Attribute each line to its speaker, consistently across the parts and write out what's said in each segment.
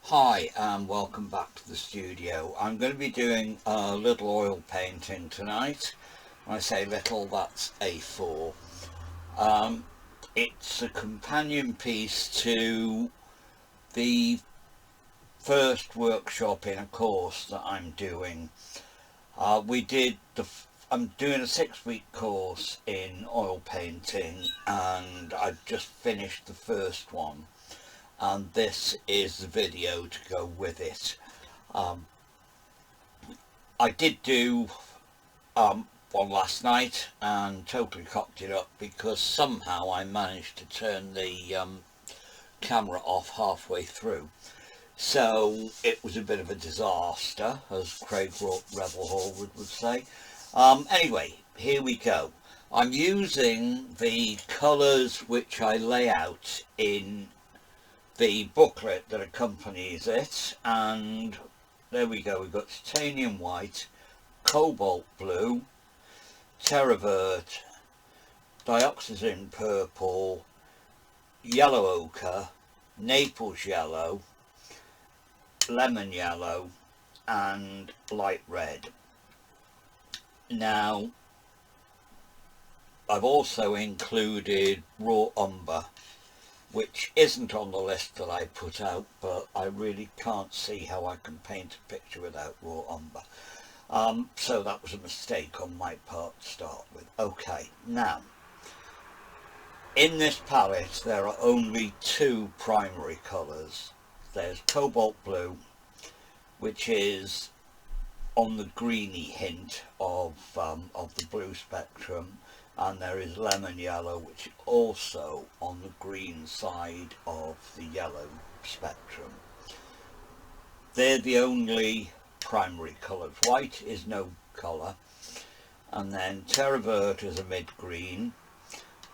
Speaker 1: Hi and welcome back to the studio. I'm going to be doing a little oil painting tonight. When I say little, that's A4. It's a companion piece to the first workshop in a course that I'm doing. I'm doing a 6-week course in oil painting and I've just finished the first one. And this is the video to go with it. I did do one last night and totally cocked it up because somehow I managed to turn the camera off halfway through. So it was a bit of a disaster, as Craig Revel Horwood would say. Anyway, here we go. I'm using the colours which I lay out in the booklet that accompanies it, and there we go. We've got titanium white, cobalt blue, terra vert, dioxazine purple, yellow ochre, Naples yellow, lemon yellow and light red. Now I've also included raw umber, which isn't on the list that I put out, but I really can't see how I can paint a picture without raw umber. So that was a mistake on my part to start with. Okay, now, in this palette there are only two primary colours. There's cobalt blue, which is on the greeny hint of the blue spectrum, and there is lemon yellow, which is also on the green side of the yellow spectrum. They're the only primary colours. White is no colour, and then terra vert is a mid-green,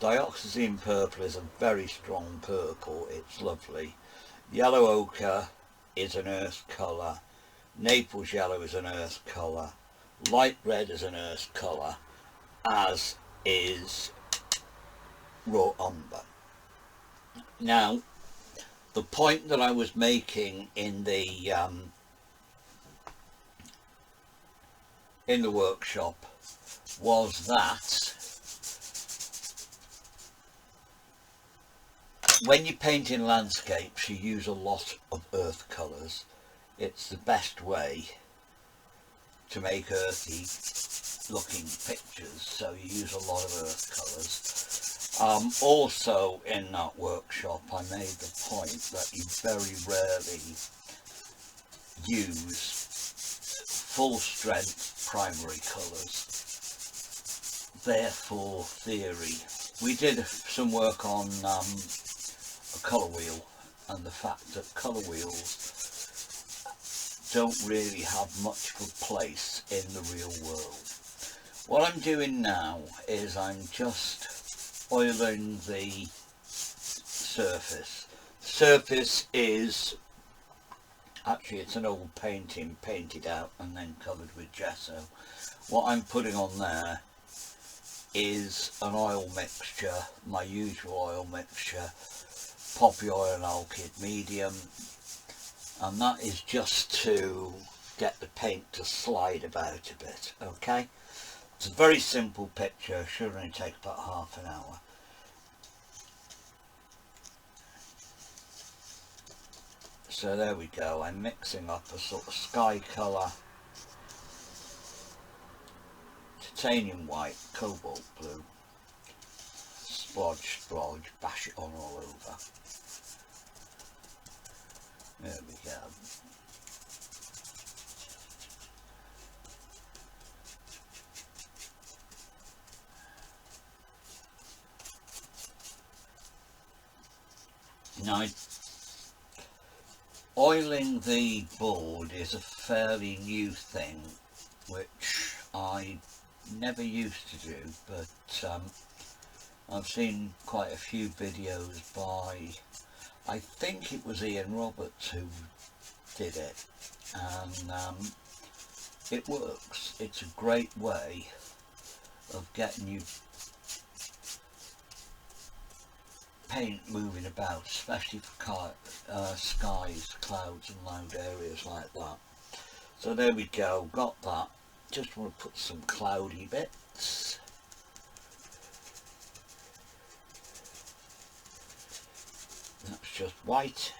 Speaker 1: dioxazine purple is a very strong purple, it's lovely, yellow ochre is an earth colour, Naples yellow is an earth colour, light red is an earth colour, as is raw umber. Now, the point that I was making in the workshop was that when you paint in landscapes you use a lot of earth colours. It's the best way to make earthy looking pictures, so you use a lot of earth colours. Also in that workshop I made the point that you very rarely use full strength primary colours. Therefore theory. We did some work on a colour wheel and the fact that colour wheels don't really have much of a place in the real world. What I'm doing now is I'm just oiling the surface. The surface is, actually it's an old painting painted out and then covered with gesso. What I'm putting on there is an oil mixture, my usual oil mixture, poppy oil and alkyd medium, and that is just to get the paint to slide about a bit. Okay, it's a very simple picture, should only take about half an hour. So there we go, I'm mixing up a sort of sky colour, titanium white, cobalt blue, splodge, splodge, bash it on all over. There we go. Now, oiling the board is a fairly new thing, which I never used to do, but I've seen quite a few videos by, I think it was Ian Roberts who did it, and it works. It's a great way of getting you paint moving about, especially for skies, clouds and loud areas like that. So there we go, got that. Just want to put some cloudy bits. That's just white.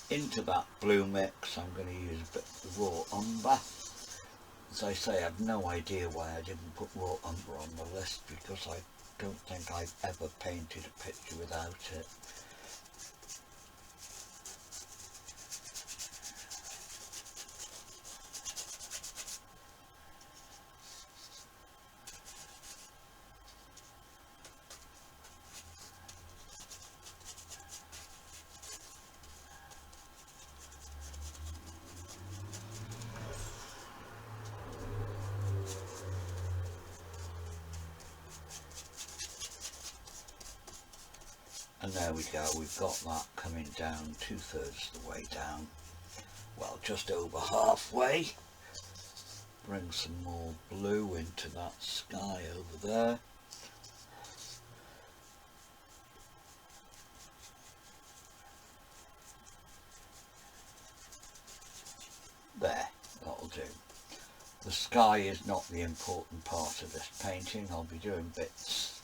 Speaker 1: Into that blue mix I'm going to use a bit of the raw umber. As I say, I have no idea why I didn't put raw umber on the list, because I don't think I've ever painted a picture without it. And there we go, we've got that coming down 2/3 of the way down. Well, just over halfway. Bring some more blue into that sky over there. There, that'll do. The sky is not the important part of this painting. I'll be doing bits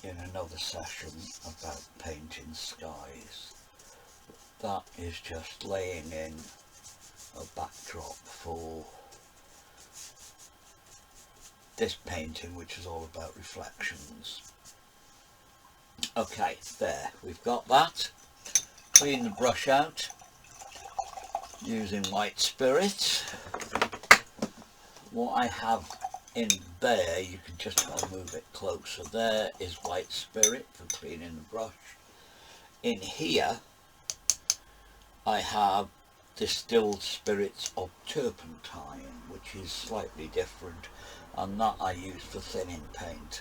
Speaker 1: in another session about painting skies. That is just laying in a backdrop for this painting, which is all about reflections. Okay, there, we've got that. Clean the brush out using white spirit. What I have in there, you can just about move it closer. There is white spirit for cleaning the brush. In here I have distilled spirits of turpentine, which is slightly different, and that I use for thinning paint.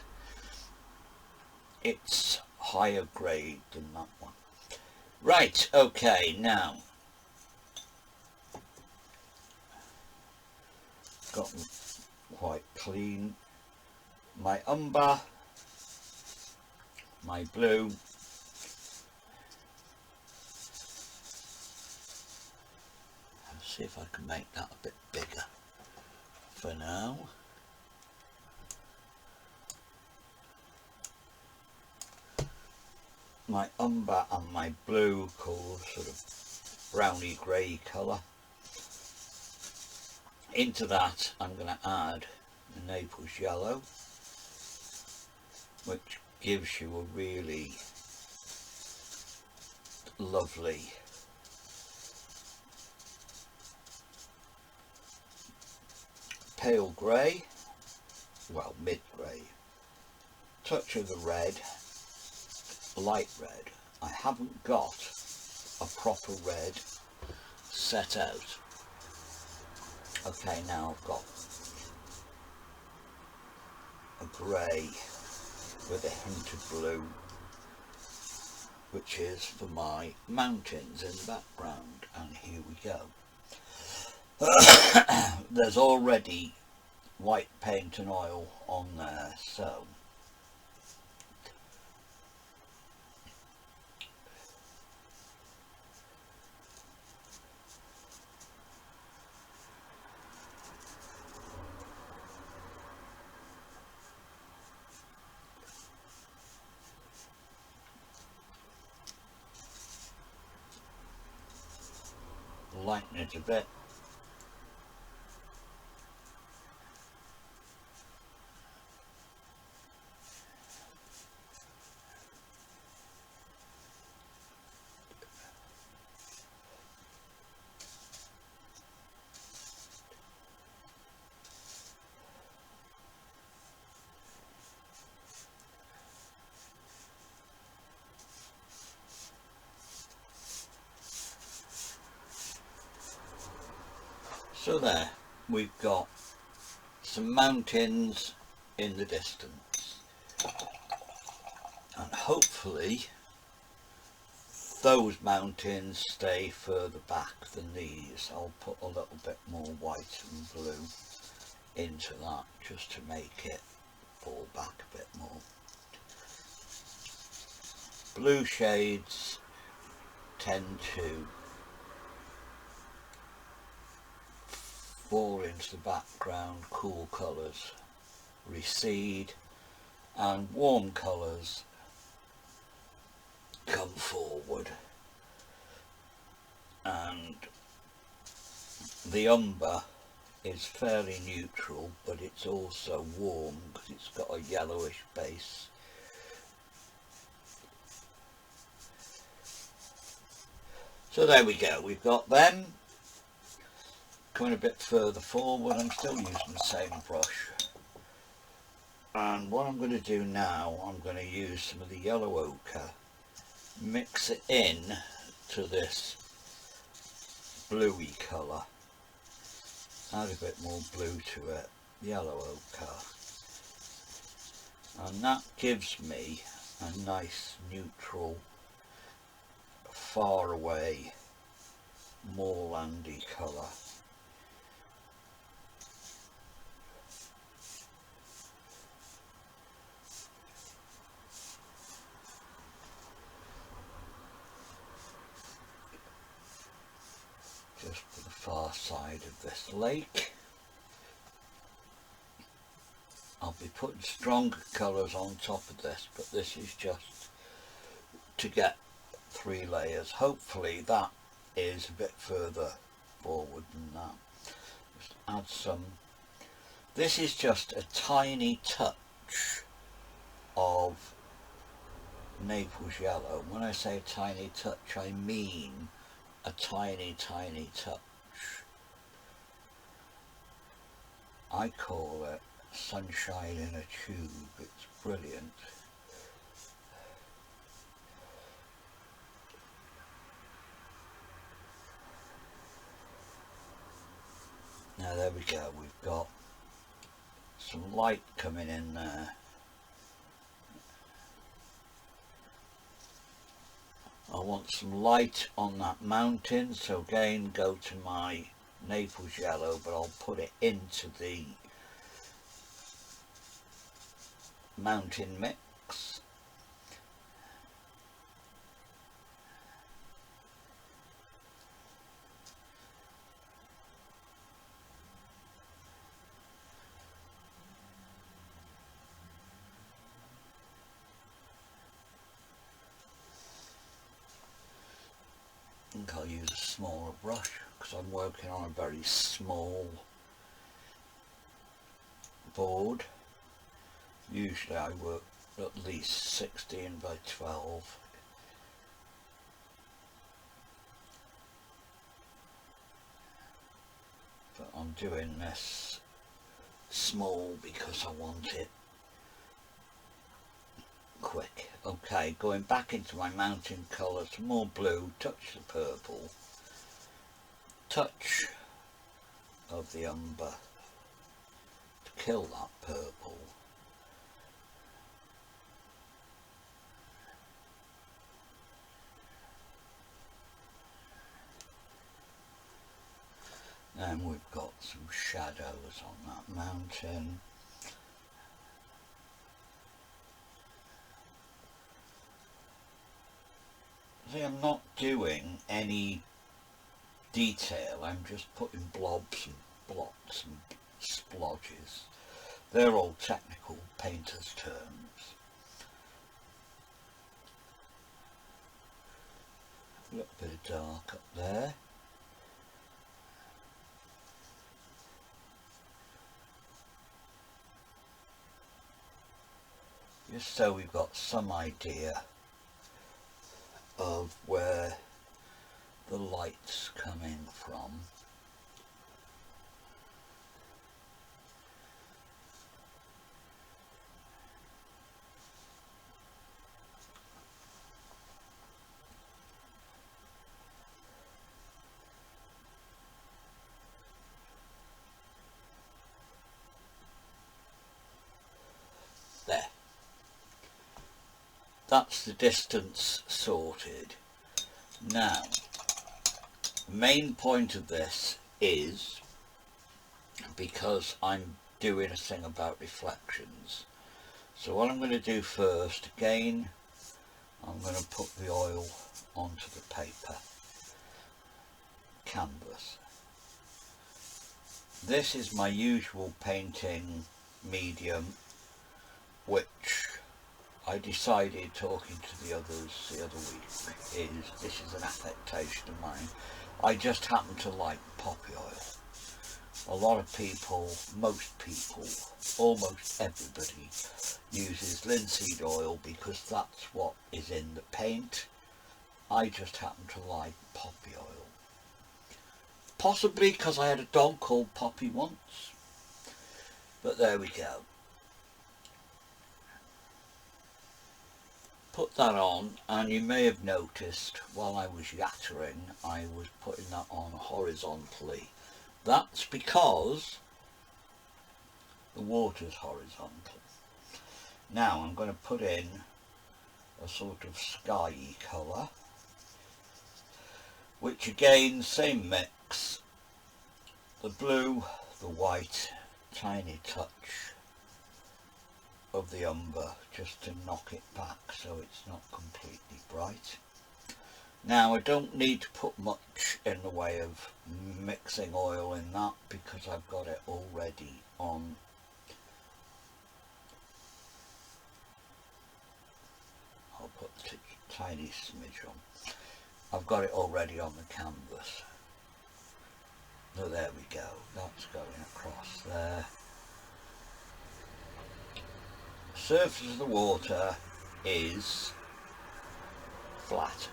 Speaker 1: It's higher grade than that one. Right, okay, now got them quite clean. My umber, my blue, let's see if I can make that a bit bigger for now. My umber and my blue called sort of browny grey colour. Into that I'm going to add the Naples yellow, which gives you a really lovely pale grey, well, mid grey, touch of the red, light red. I haven't got a proper red set out. Okay, now I've got a grey with a hint of blue, which is for my mountains in the background, and here we go. There's already white paint and oil on there, so lighten it a bit. So there, we've got some mountains in the distance, and hopefully those mountains stay further back than these. I'll put a little bit more white and blue into that just to make it fall back a bit more. blue shades tend to fall into the background, cool colours recede, and warm colours come forward. And the umber is fairly neutral, but it's also warm because it's got a yellowish base. So there we go, we've got them. Coming a bit further forward, I'm still using the same brush. And what I'm going to do now, I'm going to use some of the yellow ochre, mix it in to this bluey colour, add a bit more blue to it, yellow ochre, and that gives me a nice neutral, far away, moorlandy colour. Just for the far side of this lake. I'll be putting stronger colours on top of this, but this is just to get 3 layers. Hopefully that is a bit further forward than that. Just add some. This is just a tiny touch of Naples yellow. When I say a tiny touch, I mean a tiny touch. I call it sunshine in a tube. It's brilliant. Now there we go, we've got some light coming in there. I want some light on that mountain, so again go to my Naples yellow, but I'll put it into the mountain mix. I think I'll use a smaller brush because I'm working on a very small board. Usually I work at least 16 by 12. But I'm doing this small because I want it quick. Okay, going back into my mountain colours, more blue, touch the purple, touch of the umber to kill that purple. Then we've got some shadows on that mountain. See, I'm not doing any detail, I'm just putting blobs and blots and splodges. They're all technical painter's terms. A little bit of dark up there. Just so we've got some idea of where the light's coming from. There. That's the distance sorted. Now, the main point of this is, because I'm doing a thing about reflections, so what I'm going to do first, again, I'm going to put the oil onto the paper canvas. This is my usual painting medium, which I decided, talking to the others the other week, this is an affectation of mine. I just happen to like poppy oil. A lot of people, most people, almost everybody uses linseed oil because that's what is in the paint. I just happen to like poppy oil. Possibly because I had a dog called Poppy once. But there we go. Put that on, and you may have noticed while I was yattering I was putting that on horizontally. That's because the water's horizontal. Now I'm going to put in a sort of skyey colour, which again, same mix, the blue, the white, tiny touch of the umber just to knock it back so it's not completely bright. Now I don't need to put much in the way of mixing oil in that because I've got it already on. I'll put a tiny smidge on. I've got it already on the canvas. So there we go, that's going across there. The surface of the water is flat,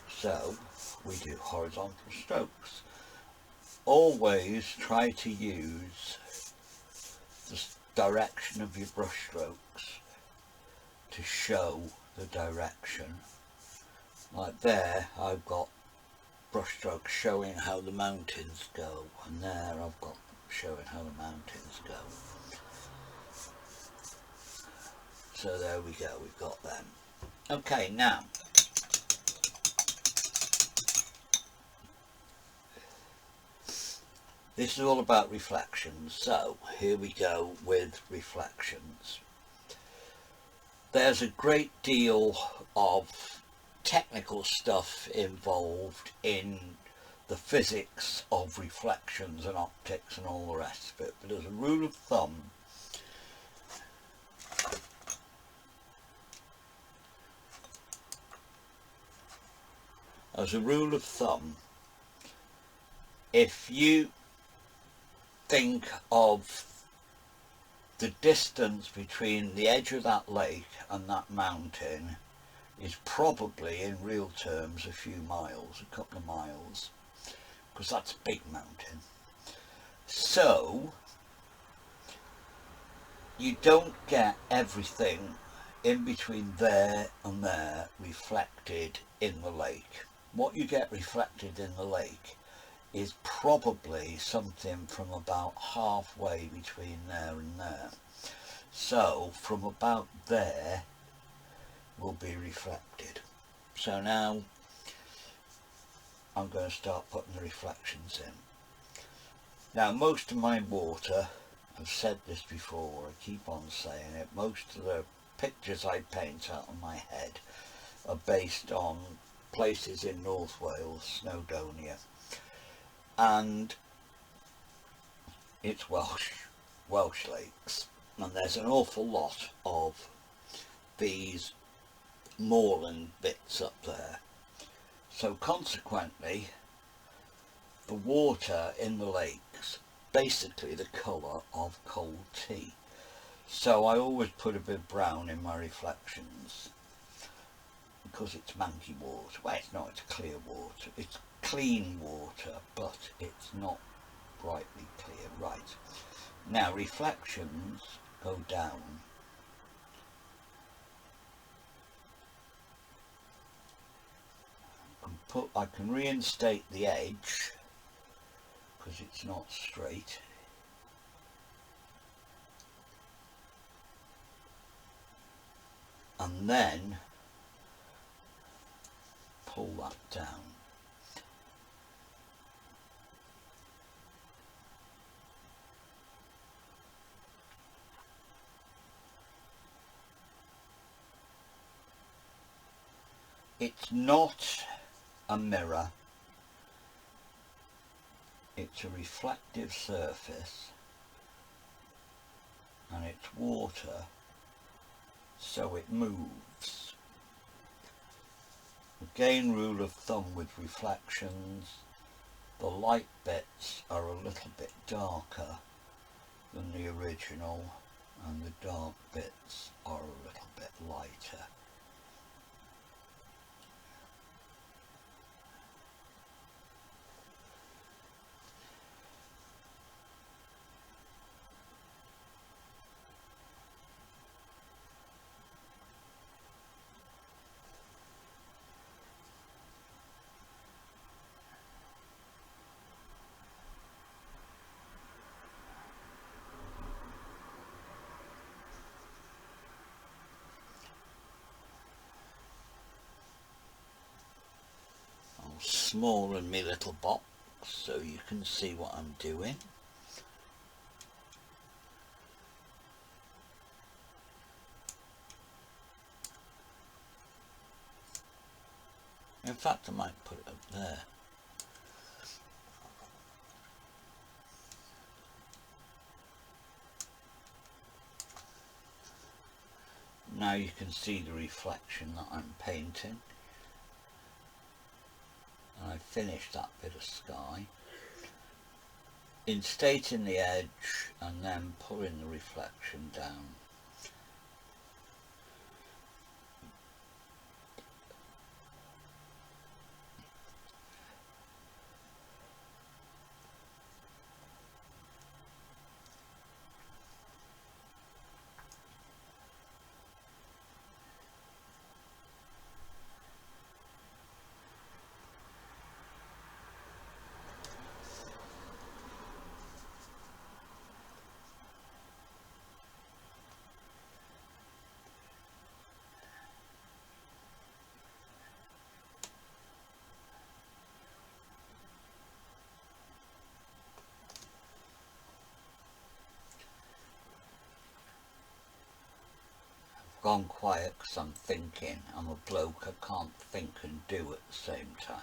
Speaker 1: so we do horizontal strokes. Always try to use the direction of your brush strokes to show the direction. Like there, I've got brush strokes showing how the mountains go, and there I've got showing how the mountains go. So there we go, we've got them. Okay, now this is all about reflections, so here we go with reflections. There's a great deal of technical stuff involved in the physics of reflections and optics and all the rest of it, but as a rule of thumb, if you think of the distance between the edge of that lake and that mountain is probably in real terms a few miles, a couple of miles, because that's a big mountain. So you don't get everything in between there and there reflected in the lake. What you get reflected in the lake is probably something from about halfway between there and there. So from about there will be reflected. So now I'm going to start putting the reflections in. Now most of my water, I've said this before, I keep on saying it, most of the pictures I paint out of my head are based on places in North Wales, Snowdonia, and it's Welsh lakes, and there's an awful lot of these moorland bits up there. So consequently the water in the lakes basically the colour of cold tea. So I always put a bit of brown in my reflections because it's manky water. Well, it's not, it's clear water. It's clean water, but it's not brightly clear. Right. Now reflections go down. I can reinstate the edge because it's not straight. And then pull that down. It's not a mirror, it's a reflective surface, and it's water, so it moves. Again, rule of thumb with reflections, the light bits are a little bit darker than the original, and the dark bits are a little bit lighter. I'll smallen my little box so you can see what I'm doing. In fact, I might put it up there. Now you can see the reflection that I'm painting. And I finished that bit of sky. Instating the edge and then pulling the reflection down. Gone quiet because I'm thinking. I'm a bloke, I can't think and do at the same time.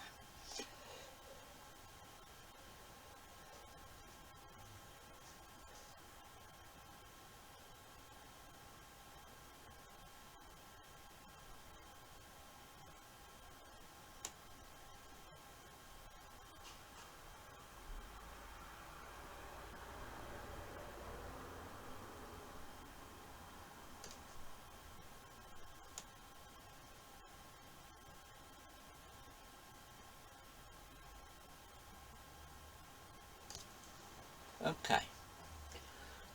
Speaker 1: Okay,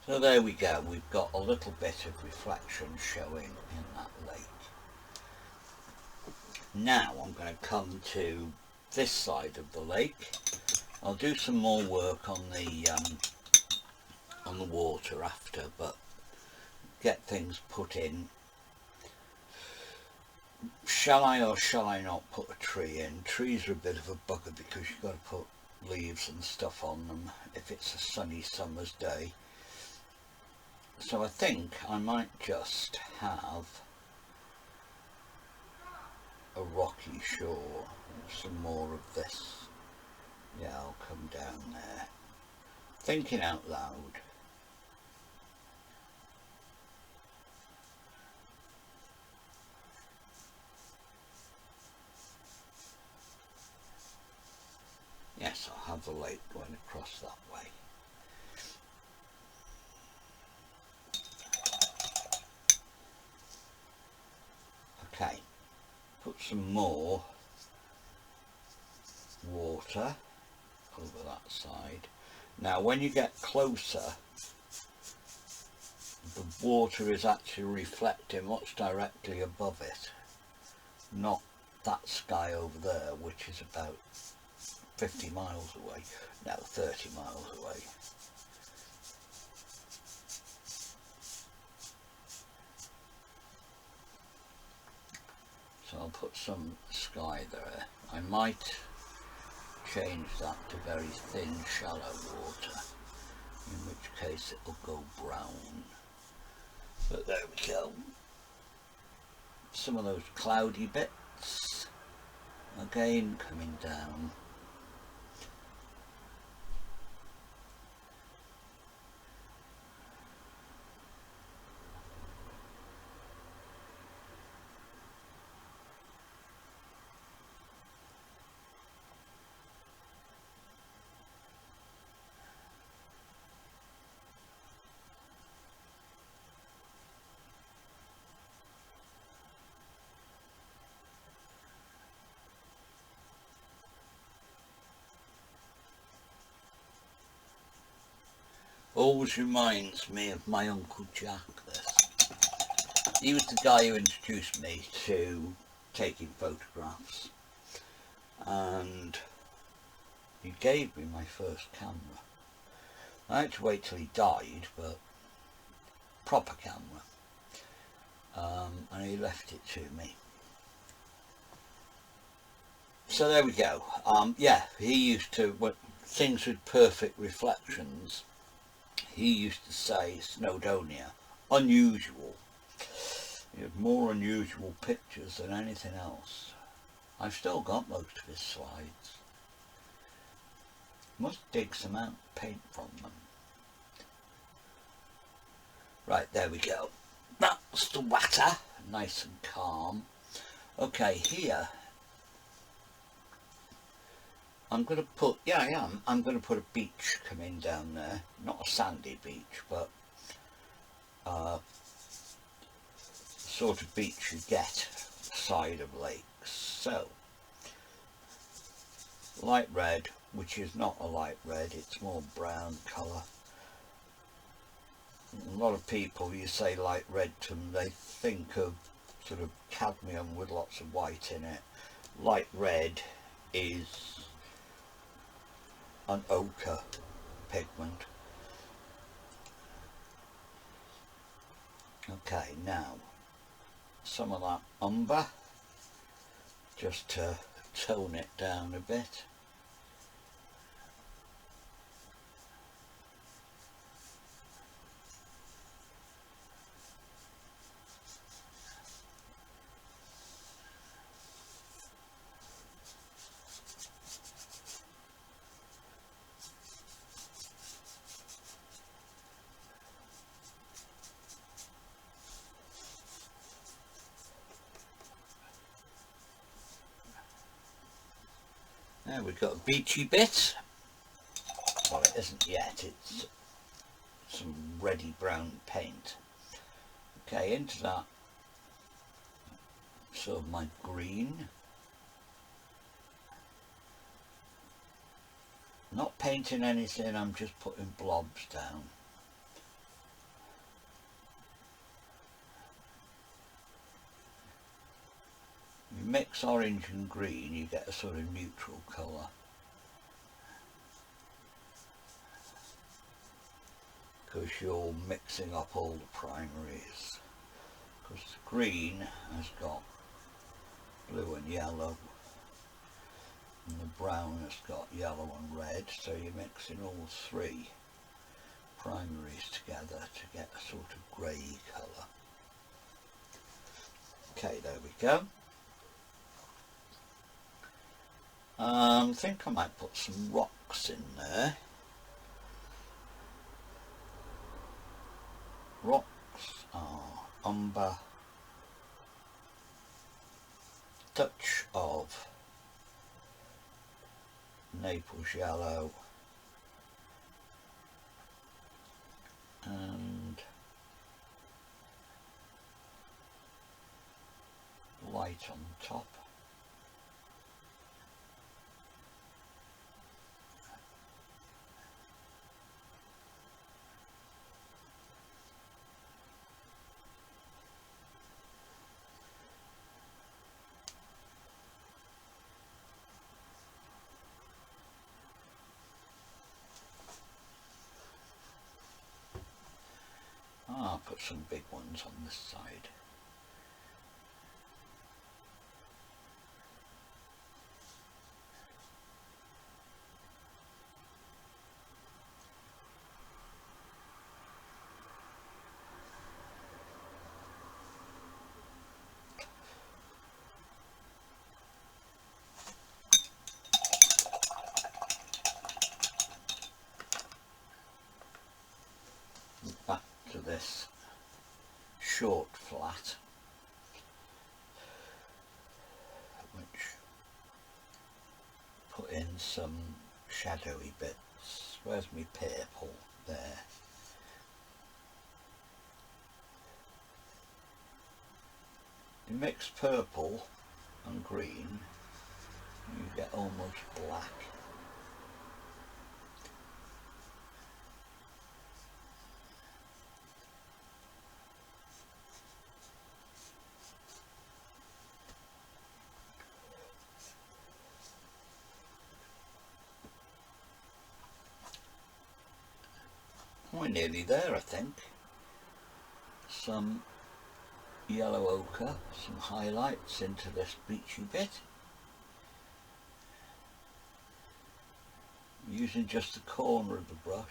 Speaker 1: so there we go, we've got a little bit of reflection showing in that lake. Now I'm going to come to this side of the lake. I'll do some more work on the water after, but get things put in. Shall I or shall I not put a tree in? Trees are a bit of a bugger because you've got to put leaves and stuff on them if it's a sunny summer's day. So I think I might just have a rocky shore, some more of this. Yeah, I'll come down there. Thinking out loud. Yes, I'll have the lake going across that way. Okay, put some more water over that side. Now when you get closer, the water is actually reflecting what's directly above it, not that sky over there, which is about 50 miles away, no, 30 miles away. So I'll put some sky there. I might change that to very thin, shallow water, in which case it will go brown. But there we go. Some of those cloudy bits. Again coming down. Always reminds me of my Uncle Jack, this. He was the guy who introduced me to taking photographs, and he gave me my first camera. I had to wait till he died, but proper camera, and he left it to me. So there we go. Yeah, he used to, things with perfect reflections, he used to say Snowdonia, unusual. He had more unusual pictures than anything else. I've still got most of his slides. Must dig some out paint from them. Right, there we go. That's the water, nice and calm. Okay, here I'm going to put, yeah I am, I'm going to put a beach coming down there. Not a sandy beach, but sort of beach you get side of lakes. So, light red, which is not a light red, it's more brown colour. A lot of people, you say light red to them, they think of sort of cadmium with lots of white in it. Light red is an ochre pigment. Okay, now some of that umber, just to tone it down a bit. Now we've got a beachy bit. Well, it isn't yet, it's some reddy brown paint. Okay, into that, so my green. Not painting anything, I'm just putting blobs down. You mix orange and green, you get a sort of neutral colour. Because you're mixing up all the primaries. Because the green has got blue and yellow, and the brown has got yellow and red, so you're mixing all three primaries together to get a sort of grey colour. Okay, there we go. I think I might put some rocks in there. Rocks are umber, touch of Naples yellow, and light on top. I'll put some big ones on this side. some shadowy bits. Where's my purple? There. You mix purple and green, you get almost black. We're nearly there, I think. Some yellow ochre, some highlights into this beachy bit. Using just the corner of the brush.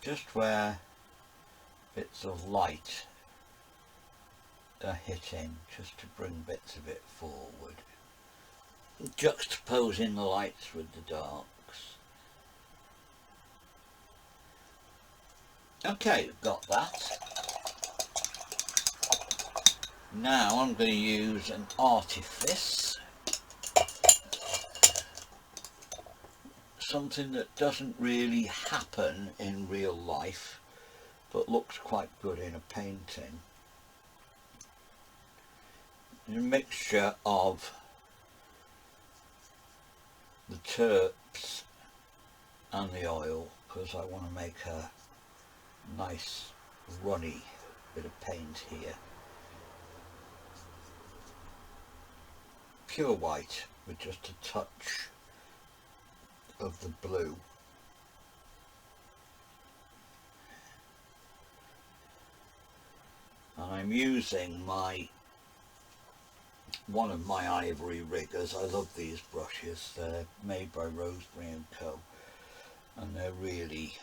Speaker 1: Just where bits of light are hitting, just to bring bits of it forward. Juxtaposing the lights with the darks. Okay, we've got that. Now I'm going to use an artifice. Something that doesn't really happen in real life, but looks quite good in a painting. A mixture of the terps and the oil, because I want to make a nice runny bit of paint here. Pure white with just a touch of the blue. And I'm using one of my ivory riggers. I love these brushes. They're made by Rosemary & Co. and they're really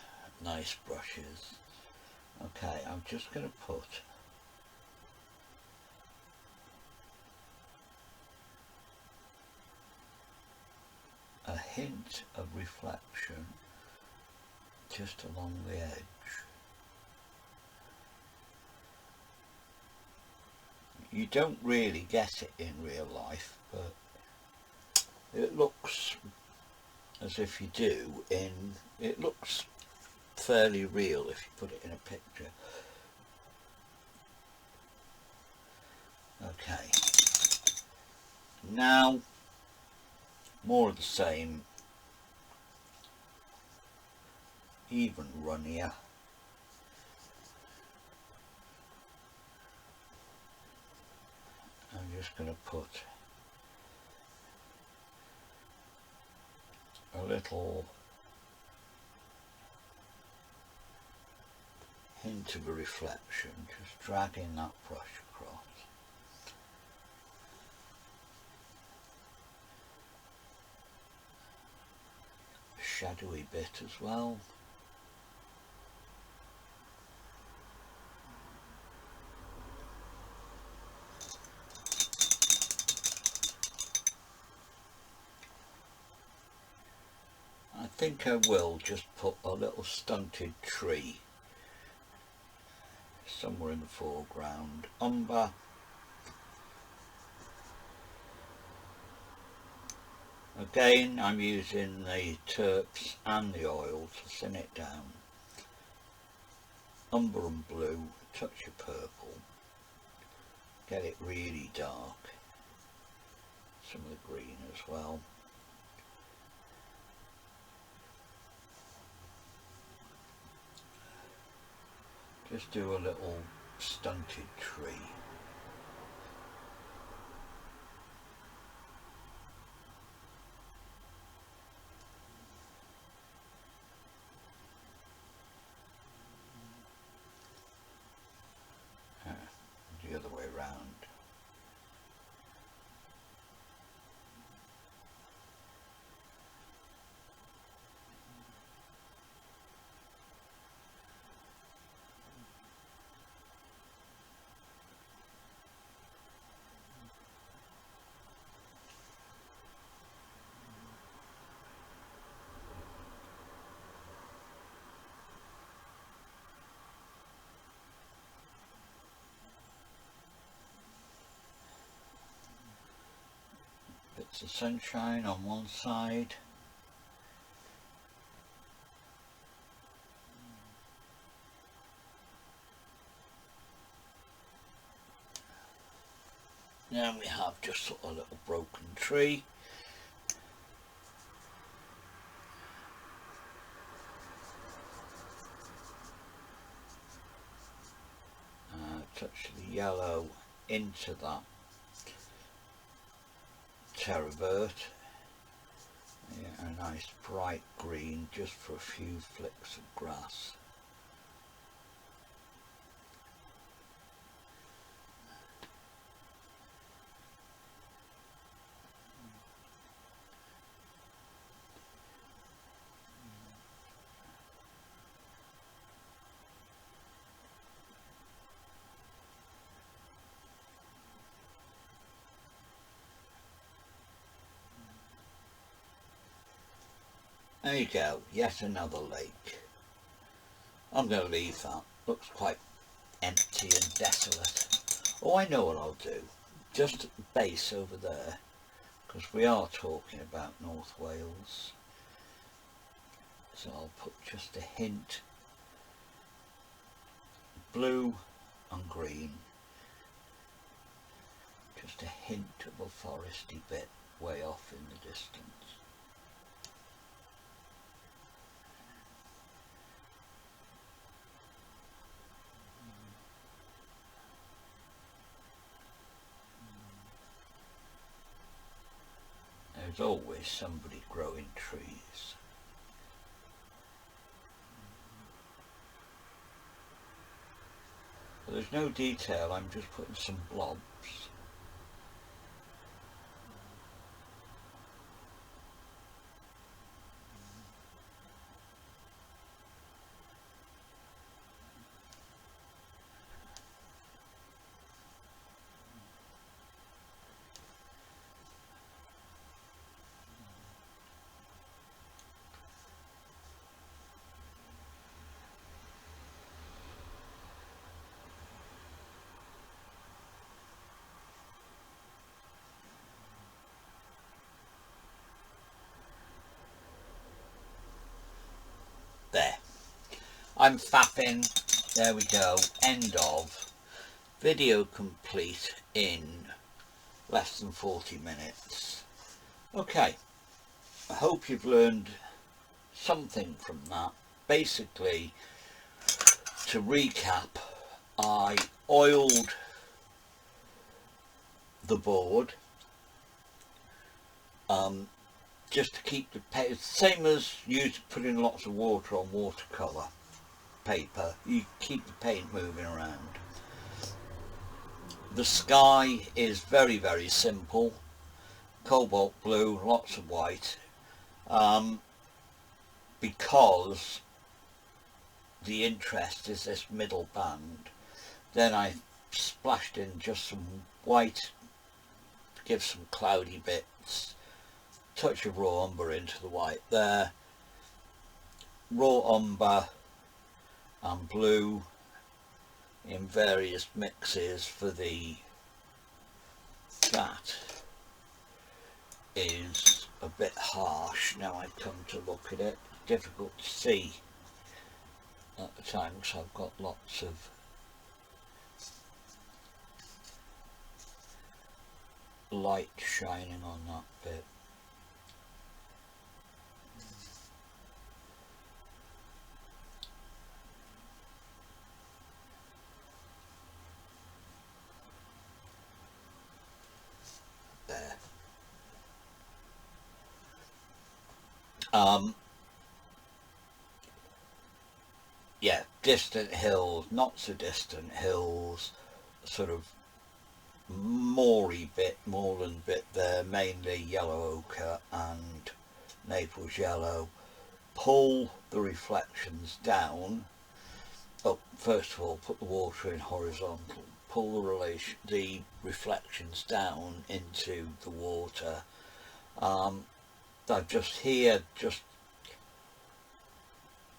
Speaker 1: nice brushes. Okay, I'm just going to put a hint of reflection just along the edge. You don't really get it in real life, but it looks as if you do it looks fairly real if you put it in a picture. Okay, now more of the same, even runnier. I'm just going to put a little hint of a reflection, just dragging that brush across. A shadowy bit as well. I think I will just put a little stunted tree somewhere in the foreground. Umber. Again, I'm using the terps and the oil to thin it down. Umber and blue, a touch of purple. Get it really dark. Some of the green as well. Just do a little stunted tree. The other way round. bits of sunshine on one side. Then we have just sort of a little broken tree. Touch the yellow into that terra vert. Yeah, a nice bright green just for a few flicks of grass. There you go, yet another lake. I'm going to leave that. Looks quite empty and desolate. Oh, I know what I'll do. Just at the base over there, because we are talking about North Wales. So I'll put just a hint, blue and green. Just a hint of a foresty bit way off in the distance. There's always somebody growing trees. But there's no detail, I'm just putting some blobs. There. I'm fapping. There we go. End of. Video complete in less than 40 minutes. Okay. I hope you've learned something from that. Basically, to recap, I oiled the board just to keep the paint, same as you putting lots of water on watercolour paper, you keep the paint moving around. The sky is very, very simple, cobalt blue, lots of white, because the interest is this middle band. Then I splashed in just some white to give some cloudy bits, touch of raw umber into the white there, raw umber and blue in various mixes for the, that is a bit harsh now I come to look at it. It's difficult to see at the time because I've got lots of light shining on that bit. There. Yeah, distant hills, not so distant hills, sort of moory bit, moorland bit there, mainly yellow ochre and Naples yellow. Pull the reflections down. Oh, first of all, put the water in horizontal. Pull the reflections down into the water. I've just here just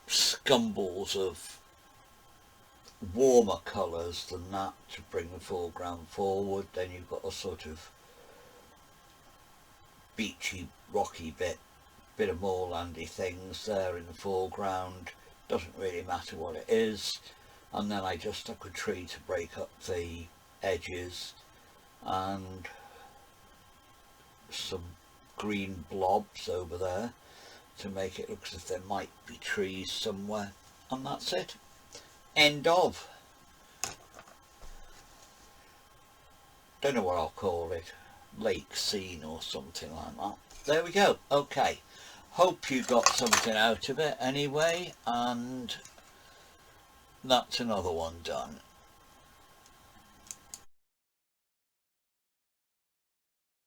Speaker 1: scumbles of warmer colours than that to bring the foreground forward. Then you've got a sort of beachy rocky bit of moorlandy things there in the foreground. Doesn't really matter what it is. And then I just stuck a tree to break up the edges, and some green blobs over there to make it look as if there might be trees somewhere, and that's it. End of. Don't know what I'll call it, lake scene or something like that. There we go. Okay, hope you got something out of it anyway, and that's another one done.